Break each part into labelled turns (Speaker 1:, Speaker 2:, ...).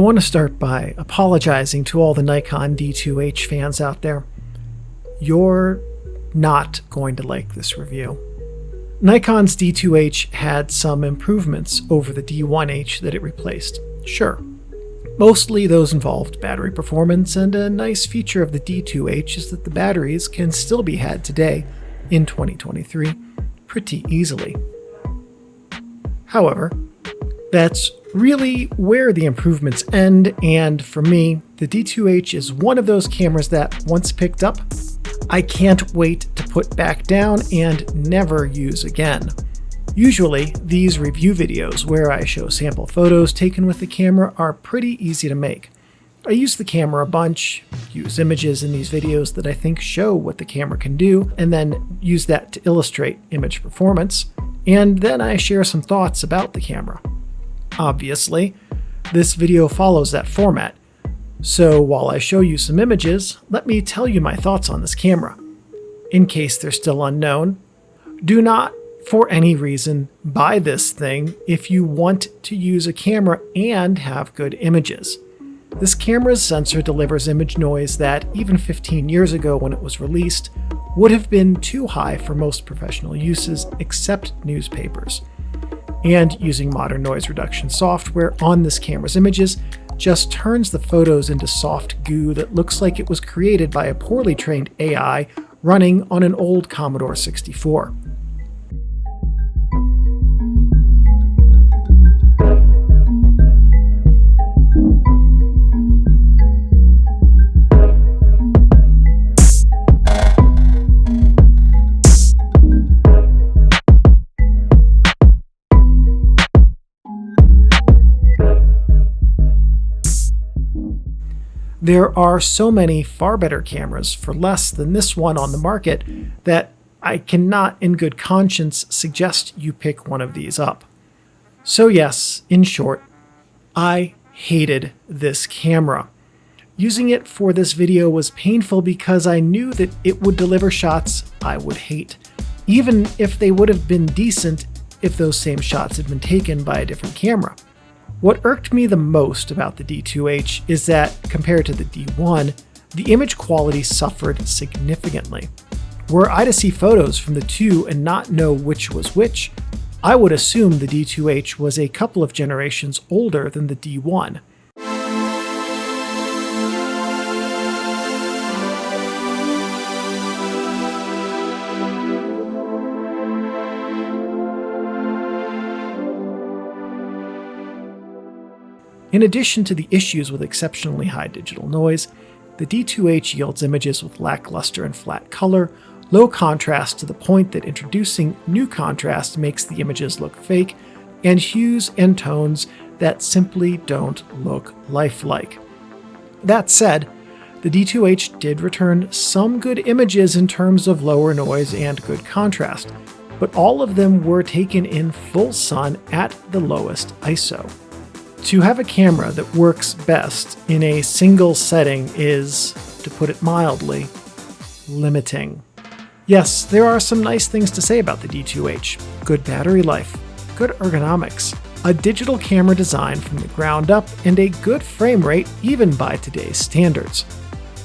Speaker 1: want to start by apologizing to all the Nikon D2H fans out there. You're not going to like this review. Nikon's D2H had some improvements over the D1H that it replaced. Sure. Mostly those involved battery performance, and a nice feature of the D2H is that the batteries can still be had today, in 2023, pretty easily. However, that's really where the improvements end, and for me, the D2H is one of those cameras that, once picked up, I can't wait to put back down and never use again. Usually, these review videos where I show sample photos taken with the camera are pretty easy to make. I use the camera a bunch, use images in these videos that I think show what the camera can do, and then use that to illustrate image performance, and then I share some thoughts about the camera. Obviously, this video follows that format, so while I show you some images, let me tell you my thoughts on this camera. In case they're still unknown, do not, for any reason, buy this thing if you want to use a camera and have good images. This camera's sensor delivers image noise that, even 15 years ago when it was released, would have been too high for most professional uses except newspapers. And using modern noise reduction software on this camera's images just turns the photos into soft goo that looks like it was created by a poorly trained AI running on an old Commodore 64. There are so many far better cameras for less than this one on the market that I cannot in good conscience suggest you pick one of these up. So yes, in short, I hated this camera. Using it for this video was painful because I knew that it would deliver shots I would hate, even if they would have been decent if those same shots had been taken by a different camera. What irked me the most about the D2H is that, compared to the D1, the image quality suffered significantly. Were I to see photos from the two and not know which was which, I would assume the D2H was a couple of generations older than the D1. In addition to the issues with exceptionally high digital noise, the D2H yields images with lackluster and flat color, low contrast to the point that introducing new contrast makes the images look fake, and hues and tones that simply don't look lifelike. That said, the D2H did return some good images in terms of lower noise and good contrast, but all of them were taken in full sun at the lowest ISO. To have a camera that works best in a single setting is, to put it mildly, limiting. Yes, there are some nice things to say about the D2H. Good battery life, good ergonomics, a digital camera design from the ground up, and a good frame rate even by today's standards.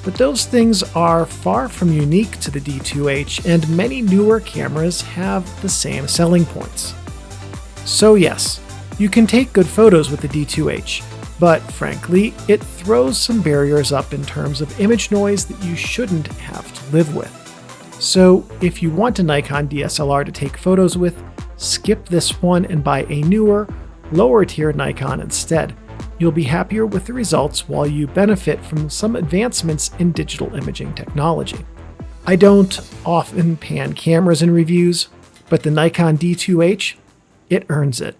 Speaker 1: But those things are far from unique to the D2H, and many newer cameras have the same selling points. So yes, you can take good photos with the D2H, but frankly, it throws some barriers up in terms of image noise that you shouldn't have to live with. So if you want a Nikon DSLR to take photos with, skip this one and buy a newer, lower tier Nikon instead. You'll be happier with the results while you benefit from some advancements in digital imaging technology. I don't often pan cameras in reviews, but the Nikon D2H, it earns it.